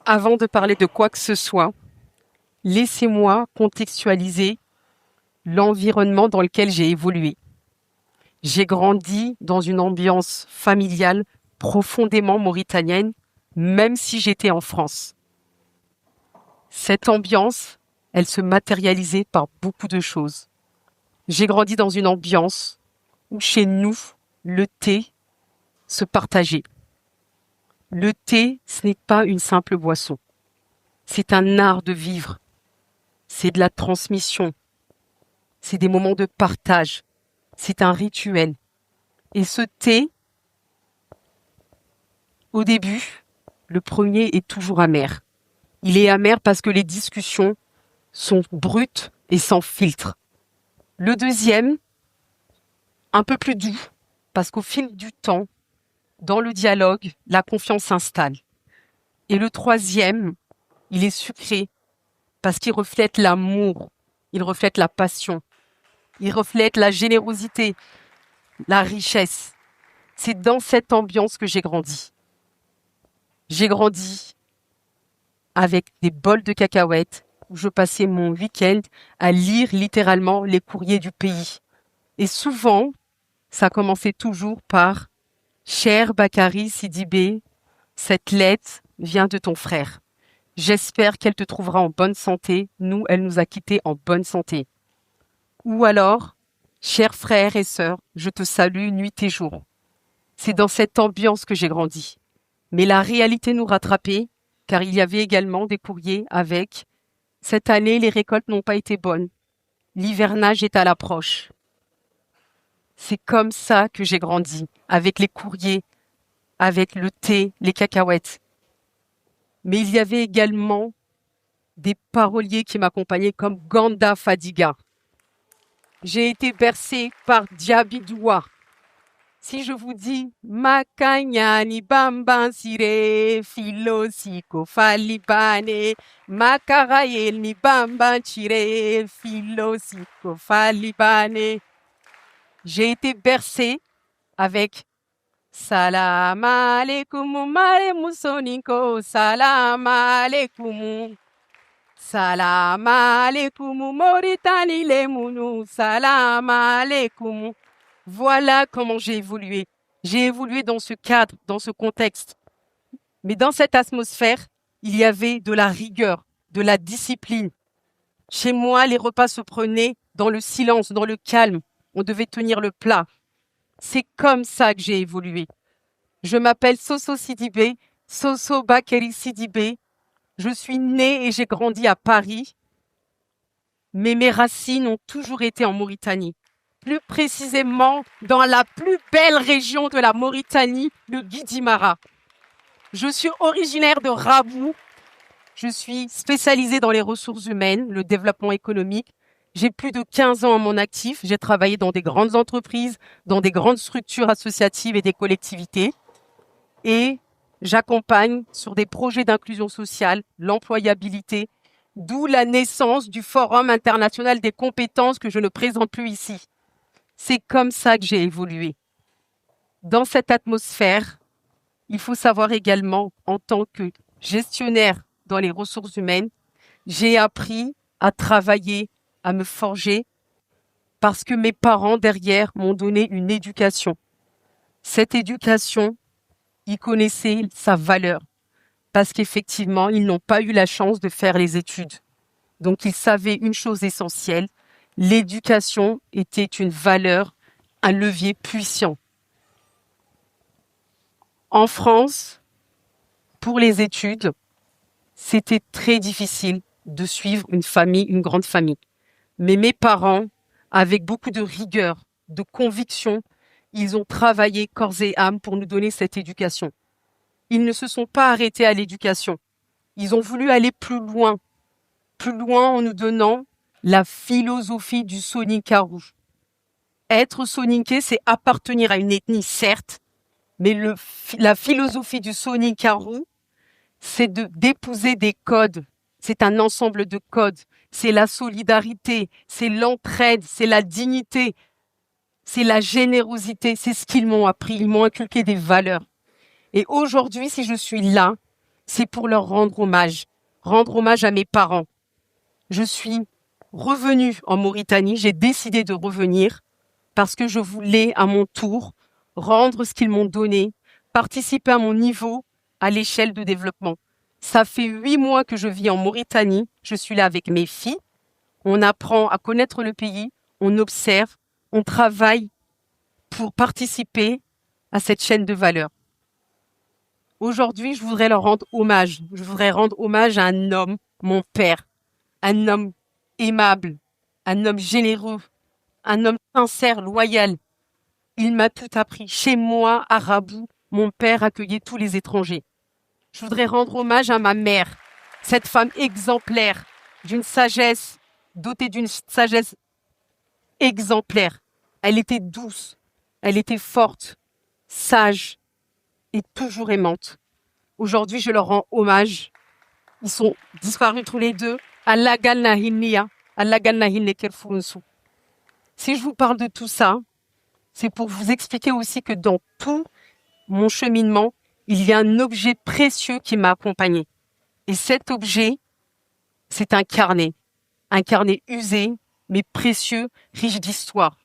Avant de parler de quoi que ce soit, laissez-moi contextualiser l'environnement dans lequel j'ai évolué. J'ai grandi dans une ambiance familiale profondément mauritanienne, même si j'étais en France. Cette ambiance, elle se matérialisait par beaucoup de choses. J'ai grandi dans une ambiance où chez nous, le thé se partageait. Le thé, ce n'est pas une simple boisson. C'est un art de vivre. C'est de la transmission. C'est des moments de partage. C'est un rituel. Et ce thé, au début, le premier est toujours amer. Il est amer parce que les discussions sont brutes et sans filtre. Le deuxième, un peu plus doux, parce qu'au fil du temps, dans le dialogue, la confiance s'installe. Et le troisième, il est sucré, parce qu'il reflète l'amour, il reflète la passion, il reflète la générosité, la richesse. C'est dans cette ambiance que j'ai grandi. J'ai grandi avec des bols de cacahuètes où je passais mon week-end à lire littéralement les courriers du pays. Et souvent, ça commençait toujours par « Cher Bakary Sidibé, cette lettre vient de ton frère. J'espère qu'elle te trouvera en bonne santé. Nous, elle nous a quittés en bonne santé. » Ou alors « Chers frères et sœurs, je te salue nuit et jour. » C'est dans cette ambiance que j'ai grandi. Mais la réalité nous rattrapait, car il y avait également des courriers avec « Cette année, les récoltes n'ont pas été bonnes. L'hivernage est à l'approche. » C'est comme ça que j'ai grandi, avec les courriers, avec le thé, les cacahuètes. Mais il y avait également des paroliers qui m'accompagnaient comme Ganda Fadiga. J'ai été bercée par Diabidoua. Si je vous dis Makanyani Bamban Sire Philosiko Falibane Makarael ni Bamban Chire Philosiko Falibane, j'ai été bercée avec Salam alaikum mare musoniko salam alaikum. Salam alaikum Mauritanie les mounous salam alaikum. Voilà comment j'ai évolué. J'ai évolué dans ce cadre, dans ce contexte. Mais dans cette atmosphère, il y avait de la rigueur, de la discipline. Chez moi, les repas se prenaient dans le silence, dans le calme. On devait tenir le plat. C'est comme ça que j'ai évolué. Je m'appelle Soso Sidibé, Soso Bakary Sidibé. Je suis née et j'ai grandi à Paris. Mais mes racines ont toujours été en Mauritanie. Plus précisément dans la plus belle région de la Mauritanie, le Guidimara. Je suis originaire de Rabou. Je suis spécialisée dans les ressources humaines, le développement économique. J'ai plus de 15 ans à mon actif. J'ai travaillé dans des grandes entreprises, dans des grandes structures associatives et des collectivités. Et j'accompagne sur des projets d'inclusion sociale, l'employabilité, d'où la naissance du Forum international des compétences que je ne présente plus ici. C'est comme ça que j'ai évolué. Dans cette atmosphère, il faut savoir également, en tant que gestionnaire dans les ressources humaines, j'ai appris à travailler, à me forger, parce que mes parents derrière m'ont donné une éducation. Cette éducation, ils connaissaient sa valeur, parce qu'effectivement, ils n'ont pas eu la chance de faire les études. Donc, ils savaient une chose essentielle, l'éducation était une valeur, un levier puissant. En France, pour les études, c'était très difficile de suivre une famille, une grande famille. Mais mes parents, avec beaucoup de rigueur, de conviction, ils ont travaillé corps et âme pour nous donner cette éducation. Ils ne se sont pas arrêtés à l'éducation. Ils ont voulu aller plus loin en nous donnant la philosophie du Soninkarou. Être Soninké, c'est appartenir à une ethnie, certes, mais la philosophie du Soninkarou, c'est d'épouser des codes. C'est un ensemble de codes. C'est la solidarité, c'est l'entraide, c'est la dignité. c'est la générosité, c'est ce qu'ils m'ont appris, ils m'ont inculqué des valeurs. Et aujourd'hui, si je suis là, c'est pour leur rendre hommage à mes parents. Je suis revenue en Mauritanie, j'ai décidé de revenir parce que je voulais à mon tour rendre ce qu'ils m'ont donné, participer à mon niveau à l'échelle de développement. Ça fait 8 mois que je vis en Mauritanie, je suis là avec mes filles, on apprend à connaître le pays, on observe, on travaille pour participer à cette chaîne de valeur. Aujourd'hui, je voudrais leur rendre hommage. Je voudrais rendre hommage à un homme, mon père, un homme aimable, un homme généreux, un homme sincère, loyal. Il m'a tout appris. Chez moi, à Rabou, mon père accueillait tous les étrangers. Je voudrais rendre hommage à ma mère, cette femme exemplaire, d'une sagesse, dotée d'une sagesse exemplaire. Elle était douce, elle était forte, sage et toujours aimante. Aujourd'hui, je leur rends hommage. Ils sont disparus tous les deux. Allah galna hinniya, Allah galna hinne kerfunsu. Si je vous parle de tout ça, c'est pour vous expliquer aussi que dans tout mon cheminement, il y a un objet précieux qui m'a accompagné. Et cet objet, c'est un carnet usé, mais précieux, riche d'histoire.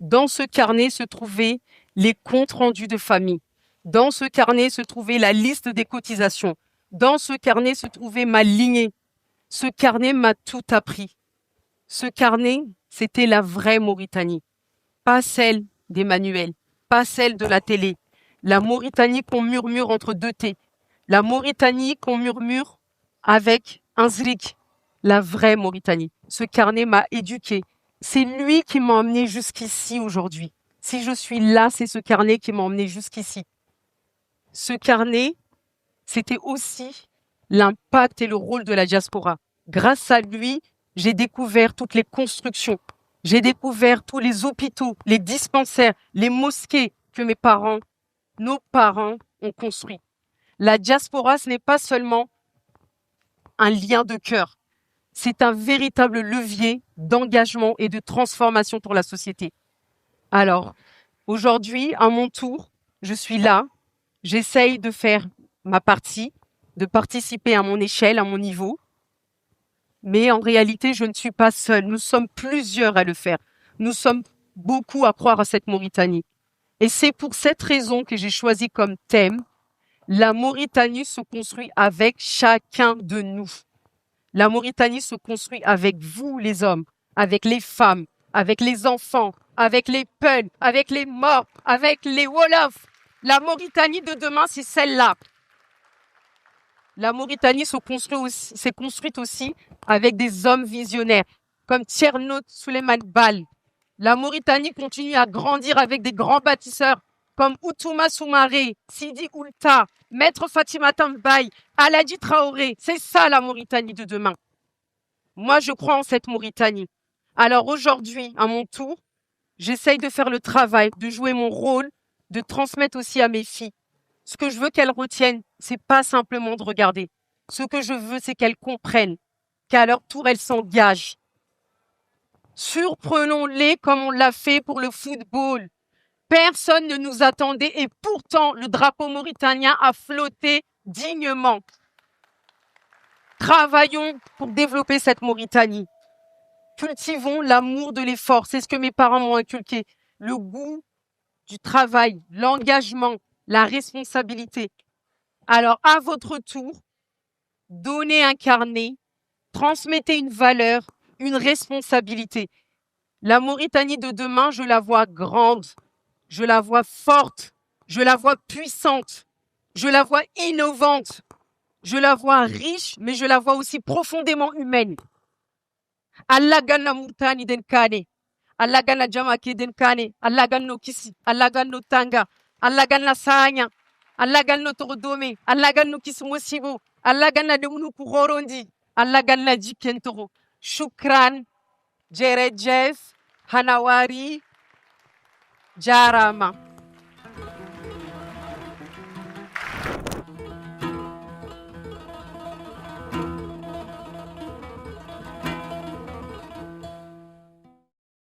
Dans ce carnet se trouvaient les comptes rendus de famille. Dans ce carnet se trouvait la liste des cotisations. Dans ce carnet se trouvait ma lignée. Ce carnet m'a tout appris. Ce carnet, c'était la vraie Mauritanie. Pas celle des manuels, pas celle de la télé. La Mauritanie qu'on murmure entre deux thés. La Mauritanie qu'on murmure avec un zrik. La vraie Mauritanie. Ce carnet m'a éduqué. C'est lui qui m'a emmené jusqu'ici aujourd'hui. Si je suis là, c'est ce carnet qui m'a emmené jusqu'ici. Ce carnet, c'était aussi l'impact et le rôle de la diaspora. Grâce à lui, j'ai découvert toutes les constructions. J'ai découvert tous les hôpitaux, les dispensaires, les mosquées que nos parents ont construits. La diaspora, ce n'est pas seulement un lien de cœur. C'est un véritable levier d'engagement et de transformation pour la société. Alors, aujourd'hui, à mon tour, je suis là. J'essaye de faire ma partie, de participer à mon échelle, à mon niveau. Mais en réalité, je ne suis pas seule. Nous sommes plusieurs à le faire. Nous sommes beaucoup à croire à cette Mauritanie. Et c'est pour cette raison que j'ai choisi comme thème la Mauritanie se construit avec chacun de nous. La Mauritanie se construit avec vous, les hommes, avec les femmes, avec les enfants, avec les peuls, avec les morts, avec les wolofs. La Mauritanie de demain, c'est celle-là. La Mauritanie s'est construite aussi avec des hommes visionnaires, comme Tierno Souleymane Baal. La Mauritanie continue à grandir avec des grands bâtisseurs, comme Outouma Soumaré, Sidi Oulta, Maître Fatima Tambaye, Aladi Traoré. C'est ça la Mauritanie de demain. Moi, je crois en cette Mauritanie. Alors aujourd'hui, à mon tour, j'essaye de faire le travail, de jouer mon rôle, de transmettre aussi à mes filles. Ce que je veux qu'elles retiennent, c'est pas simplement de regarder. Ce que je veux, c'est qu'elles comprennent qu'à leur tour, elles s'engagent. Surprenons-les comme on l'a fait pour le football. Personne ne nous attendait et pourtant, le drapeau mauritanien a flotté dignement. Travaillons pour développer cette Mauritanie. Cultivons l'amour de l'effort. C'est ce que mes parents m'ont inculqué. Le goût du travail, l'engagement, la responsabilité. Alors, à votre tour, donnez un carnet, transmettez une valeur, une responsabilité. La Mauritanie de demain, je la vois grande, je la vois forte, je la vois puissante, je la vois innovante, je la vois riche, mais je la vois aussi profondément humaine. Allah ganna Mauritanie den kane, Allah ganna jamake den kane, Allah ganno kisi, Allah ganno tanga, Allah ganna sanya, Allah ganno tordome, Allah ganno kisi mosibo, Allah ganna demunu kurorondi, Allah ganna jikentoro. Shukran, Jerejef, Hanawari, Jarama.